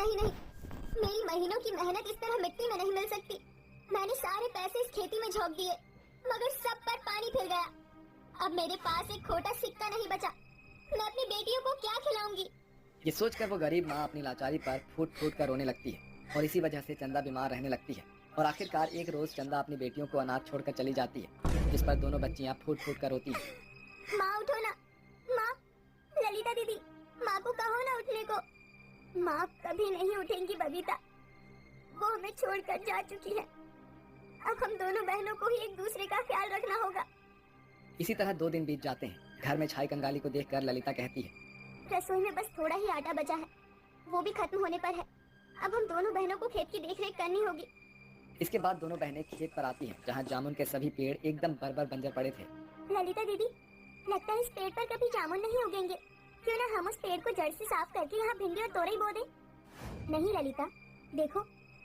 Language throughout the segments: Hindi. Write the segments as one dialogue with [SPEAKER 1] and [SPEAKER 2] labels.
[SPEAKER 1] नहीं नहीं, मेरी महीनों की मेहनत इस तरह मिट्टी में नहीं मिल सकती। मैंने सारे पैसे इस खेती में झोंक दिए, मगर सब पर पानी फिर गया। अब मेरे पास एक खोटा सिक्का नहीं बचा। मैं अपनी बेटियों को क्या खिलाऊंगी?
[SPEAKER 2] ये सोचकर वो गरीब माँ अपनी लाचारी पर फूट फूट कर रोने लगती है और इसी वजह से चंदा बीमार रहने लगती है। और आखिरकार एक रोज चंदा अपनी बेटियों को अनाथ छोड़कर चली जाती है, जिस पर दोनों बच्चियां फूट फूट कर रोती हैं।
[SPEAKER 1] माँ उठो ना, माँ, ललिता दीदी, माँ को कहो ना उठने को। माँ कभी नहीं उठेंगी बबीता, वो हमें छोड़कर जा चुकी है। अब हम दोनों बहनों को ही एक दूसरे का ख्याल रखना होगा।
[SPEAKER 2] इसी तरह 2 दिन बीत जाते हैं। घर में छाई कंगाली को देखकर ललिता कहती है,
[SPEAKER 1] रसोई में बस थोड़ा ही आटा बचा है, वो भी खत्म होने पर है। अब हम दोनों बहनों को खेत की देखरेख करनी होगी।
[SPEAKER 2] इसके बाद दोनों बहनें खेत पर आती हैं, जहाँ जामुन के सभी पेड़ एकदम बर्बर बंजर पड़े थे।
[SPEAKER 1] ललिता दीदी, लगता है इस पेड़ पर कभी जामुन नहीं उगेंगे। क्यों ना हम उस पेड़ को जड़ से साफ करके यहाँ भिंडी और तोरई बो दें? नहीं ललिता, देखो,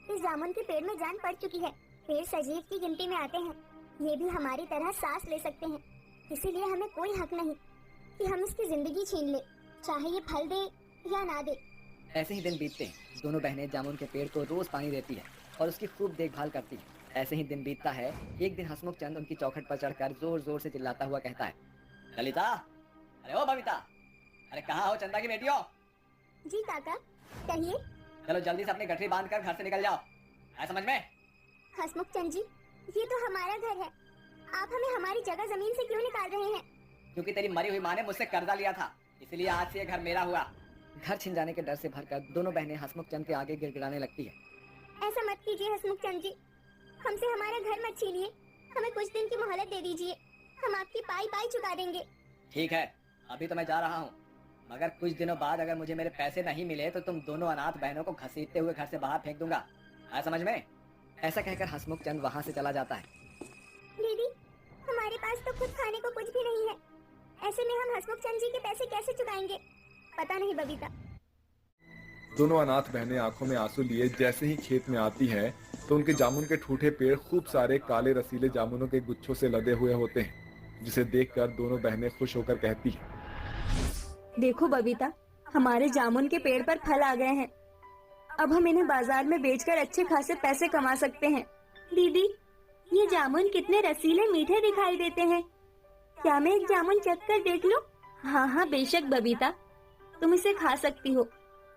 [SPEAKER 1] इस जामुन के पेड़ में जान पड़ चुकी है। पेड़ सजीव की गिनती में आते हैं। ये भी हमारी तरह सांस ले सकते हैं, इसीलिए हमें कोई हक नहीं कि हम इसकी जिंदगी छीन ले, चाहे ये फल दे या ना दे।
[SPEAKER 2] ऐसे ही दिन बीतते हैं। दोनों बहनें जामुन के पेड़ को रोज पानी देती है और उसकी खूब देखभाल करती है। ऐसे ही दिन बीतता है। एक दिन हसमुख चंद उनकी चौखट पर चढ़कर जोर जोर से चिल्लाता हुआ कहता है, ललिता, अरे ओ बबीता, अरे कहाँ हो चंदा की बेटियों?
[SPEAKER 1] जी काका, कहिए।
[SPEAKER 2] चलो जल्दी से अपनी गठरी बांधकर घर से निकल जाओ, है समझ में?
[SPEAKER 1] हसमुख चंद जी, ये तो हमारा घर है, आप हमें हमारी जगह जमीन से क्यों निकाल रहे हैं?
[SPEAKER 2] क्योंकि तेरी मरी हुई माँ ने मुझसे कर्जा लिया था, इसलिए आज से ये घर मेरा हुआ। घर छिन जाने के डर से भरकर दोनों बहनें हसमुख चंद के आगे गिड़गिड़ाने लगती है।
[SPEAKER 1] ऐसा मत कीजिए हसमुख चंद जी, हमसे हमारा घर मत छीनिए, हमें कुछ दिन की मोहलत दे दीजिए, हम आपकी पाई पाई चुका देंगे।
[SPEAKER 2] ठीक है, अभी तो मैं जा रहा हूँ, मगर कुछ दिनों बाद अगर मुझे मेरे पैसे नहीं मिले तो तुम दोनों अनाथ बहनों को घसीटते हुए घर से बाहर फेंक दूंगा, है समझ में? ऐसा कहकर हसमुख चंद वहाँ से चला जाता है।
[SPEAKER 1] दीदी, हमारे पास तो खुद खाने को कुछ भी नहीं है, ऐसे में हम हसमुख चंद जी के पैसे कैसे चुकाएंगे? पता नहीं बबीता।
[SPEAKER 3] दोनों अनाथ बहनें आंखों में आंसू लिए जैसे ही खेत में आती है तो उनके जामुन के ठूठे पेड़ खूब सारे काले रसीले जामुनों के गुच्छों से लदे हुए होते हैं, जिसे देखकर दोनों बहनें खुश होकर कहती हैं,
[SPEAKER 4] देखो बबीता, हमारे जामुन के पेड़ पर फल आ गए हैं। अब हम इन्हें बाजार में बेचकर अच्छे खासे पैसे कमा सकते हैं। दीदी, ये जामुन कितने रसीले मीठे दिखाई देते हैं। क्या मैं एक जामुन चख कर देख लूं? हाँ हाँ बेशक बबीता, तुम इसे खा सकती हो।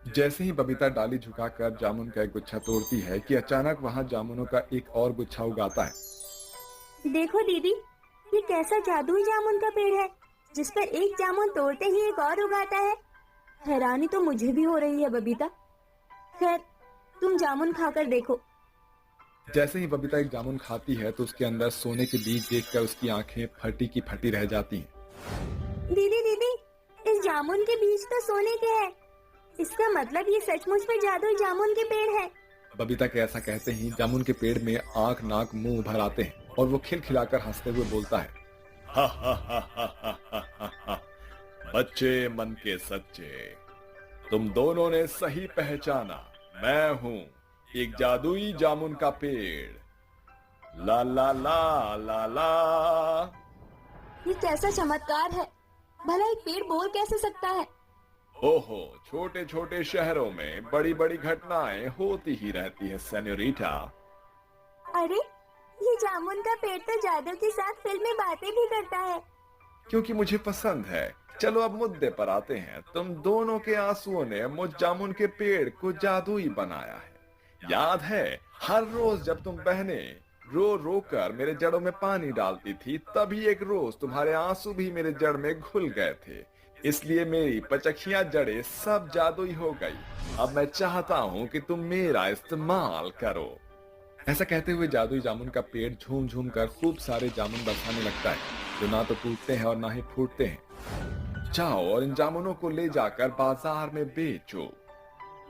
[SPEAKER 3] जैसे ही बबीता डाली झुकाकर जामुन का एक गुच्छा तोड़ती है कि अचानक वहाँ जामुनों का एक और गुच्छा उगाता है।
[SPEAKER 4] देखो दीदी, ये कैसा जादुई जामुन का पेड़ है, जिस पर एक जामुन तोड़ते ही एक और उगाता है। हैरानी तो मुझे भी हो रही है बबीता। खैर, तुम जामुन खाकर देखो।
[SPEAKER 3] जैसे ही बबीता एक जामुन खाती है तो उसके अंदर सोने के बीज देखकर उसकी आंखें फटी की फटी रह जाती हैं।
[SPEAKER 4] दीदी दीदी, इस जामुन के बीज तो सोने के हैं। इसका मतलब ये सचमुच में जादुई जामुन के पेड़ है।
[SPEAKER 3] बबीता के ऐसा कहते ही जामुन के पेड़ में आंख नाक मुंह भर आते हैं और वो खिलखिलाकर हंसते हुए बोलता है, हा हा हा हा हा हा हा हा। बच्चे मन के सच्चे, तुम दोनों ने सही पहचाना, मैं हूँ एक जादुई जामुन का पेड़। ला ला ला ला ला।
[SPEAKER 4] ये कैसा चमत्कार है, भला एक पेड़ बोल कैसे सकता है?
[SPEAKER 3] ओहो, छोटे छोटे शहरों में बड़ी बड़ी घटनाएं होती ही रहती है सेन्योरिटा।
[SPEAKER 4] अरे, ये जामुन का पेड़ तो जादू के साथ फिल्म में बातें भी करता है।
[SPEAKER 3] क्योंकि मुझे पसंद है। चलो अब मुद्दे पर आते हैं। तुम दोनों के आंसुओं ने मुझ जामुन के पेड़ को जादुई बनाया है। याद है, हर रोज जब तुम बहनें रो रो कर मेरे जड़ों में पानी डालती थी, तभी एक रोज तुम्हारे आंसू भी मेरे जड़ में घुल गए थे। इसलिए मेरी पचखियां जड़ें सब जादुई हो गई। अब मैं चाहता हूँ कि तुम मेरा इस्तेमाल करो। ऐसा कहते हुए जादुई जामुन का पेड़ झूम झूम कर खूब सारे जामुन बरसाने लगता है, जो ना तो टूटते हैं और ना ही फूटते हैं। जाओ और इन जामुनों को ले जाकर बाजार में बेचो।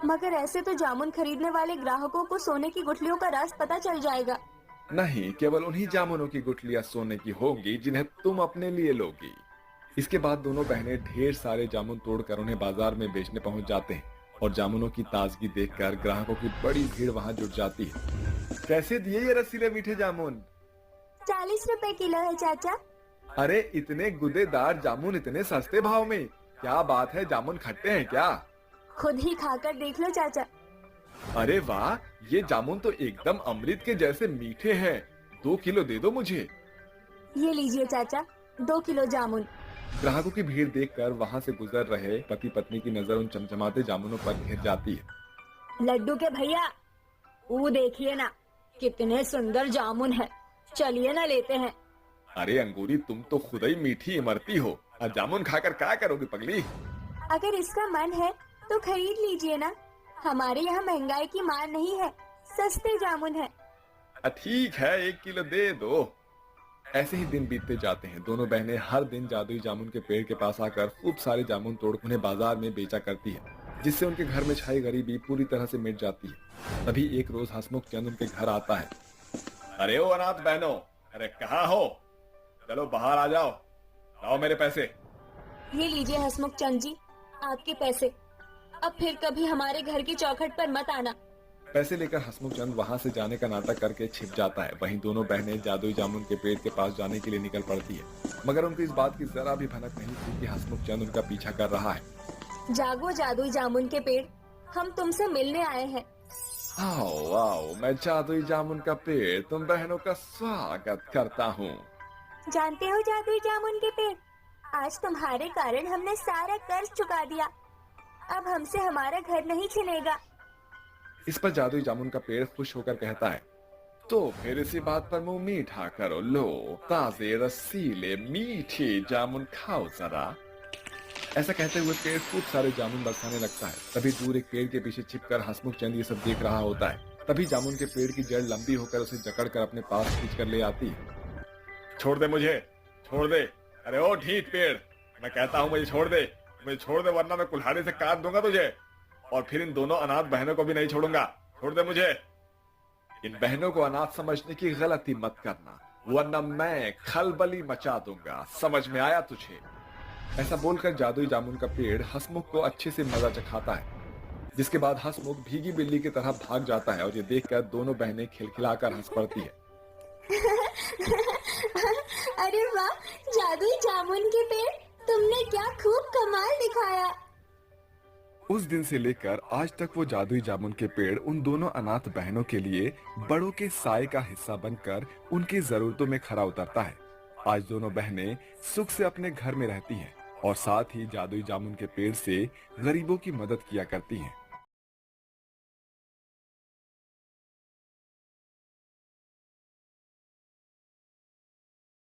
[SPEAKER 4] मगर ऐसे तो जामुन खरीदने वाले ग्राहकों को सोने की गुठलियों का राज पता चल जाएगा।
[SPEAKER 3] नहीं, केवल उन्हीं जामुनों की गुठलियां सोने की होंगी जिन्हें तुम अपने लिए लोगी। इसके बाद दोनों बहनें ढेर सारे जामुन तोड़कर उन्हें बाजार में बेचने पहुंच जाते हैं और जामुनों की ताजगी देखकर ग्राहकों की बड़ी भीड़ वहां जुट जाती है। कैसे दिए ये रसीले मीठे जामुन?
[SPEAKER 4] 40 रुपए किलो है चाचा।
[SPEAKER 3] अरे, इतने गुदेदार जामुन इतने सस्ते भाव में? क्या बात है, जामुन खट्टे हैं क्या?
[SPEAKER 4] खुद ही खाकर देख लो चाचा।
[SPEAKER 3] अरे वाह, ये जामुन तो एकदम अमृत के जैसे मीठे हैं। 2 किलो दे दो मुझे।
[SPEAKER 4] ये लीजिए चाचा, 2 किलो जामुन।
[SPEAKER 3] ग्राहकों की भीड़ देखकर वहाँ से गुजर रहे पति पत्नी की नजर उन चमचमाते जामुनों पर घिर जाती है।
[SPEAKER 4] लड्डू के भैया, वो देखिए ना, कितने सुंदर जामुन है, चलिए ना लेते हैं।
[SPEAKER 3] अरे अंगूरी, तुम तो खुद ही मीठी इमरती हो। अब जामुन खाकर क्या करोगी पगली?
[SPEAKER 4] अगर इसका मन है तो खरीद लीजिए ना, हमारे यहाँ महंगाई की मार नहीं है, सस्ते जामुन है।
[SPEAKER 3] ठीक है, 1 किलो दे दो। ऐसे ही दिन बीतते जाते हैं। दोनों बहनें हर दिन जादुई जामुन के पेड़ के पास आकर खूब सारे जामुन तोड़ उन्हें बाजार में बेचा करती है, जिससे उनके घर में छाई गरीबी पूरी तरह से मिट जाती है। तभी एक रोज हसमुख चंद उनके घर आता है। अरे ओ अनाथ बहनों, अरे कहाँ हो? चलो बाहर आ जाओ, लाओ मेरे पैसे।
[SPEAKER 4] ये लीजिए हसमुख चंद जी, आपके पैसे। अब फिर कभी हमारे घर की चौखट पर मत आना।
[SPEAKER 3] पैसे लेकर हसमुख चंद वहां से जाने का नाटक करके छिप जाता है। वहीं दोनों बहनें जादुई जामुन के पेड़ के पास जाने के लिए निकल पड़ती है, मगर उनको इस बात की जरा भी भनक नहीं थी कि हसमुख चंद उनका पीछा कर रहा है।
[SPEAKER 4] जागो जादुई जामुन के पेड़, हम तुमसे मिलने आए हैं।
[SPEAKER 3] आओ आओ, मैं जादुई जामुन का पेड़ तुम बहनों का स्वागत करता हूँ।
[SPEAKER 4] जानते हो जादुई जामुन के पेड़, आज तुम्हारे कारण हमने सारा कर्ज चुका दिया, अब हमसे हमारा घर नहीं छिनेगा।
[SPEAKER 3] इस पर जादुई जामुन का पेड़ खुश होकर कहता है, तो फिर इसी बात पर मुंह मीठा करो। लो, ताजे रसीले मीठे जामुन खाओ जरा। ऐसा कहते हुए पेड़ खूब सारे जामुन बरसाने लगता है। तभी दूर एक पेड़ के पीछे छिपकर हसमुख चंद ये सब देख रहा होता है। तभी जामुन के पेड़ की जड़ लंबी होकर उसे जकड़कर अपने पास खींचकर ले आती है। छोड़ दे मुझे, छोड़ दे। अरे ओ ढीठ पेड़, मैं कहता हूँ मुझे छोड़ दे, मुझे छोड़ दे, वरना मैं कुल्हाड़ी से काट दूंगा तुझे, और फिर इन दोनों अनाथ बहनों को भी नहीं छोड़ूंगा। छोड़ दे मुझे। इन बहनों को अनाथ समझने की गलती मत करना, वरना मैं खलबली मचा दूंगा। समझ में आया तुझे? ऐसा बोलकर जादुई जामुन का पेड़ हसमुख को अच्छे से मजा चखाता है, जिसके बाद हसमुख भीगी बिल्ली की तरह भाग जाता है और ये देखकर दोनों बहनें खिलखिलाकर हंस पड़ती है।
[SPEAKER 4] अरे वाह, जादुई जामुन के पेड़, तुमने क्या खूब कमाल दिखाया।
[SPEAKER 3] उस दिन से लेकर आज तक वो जादुई जामुन के पेड़ उन दोनों अनाथ बहनों के लिए बड़ों के साए का हिस्सा बनकर उनकी जरूरतों में खरा उतरता है। आज दोनों बहनें सुख से अपने घर में रहती हैं और साथ ही जादुई जामुन के पेड़ से गरीबों की मदद किया करती हैं।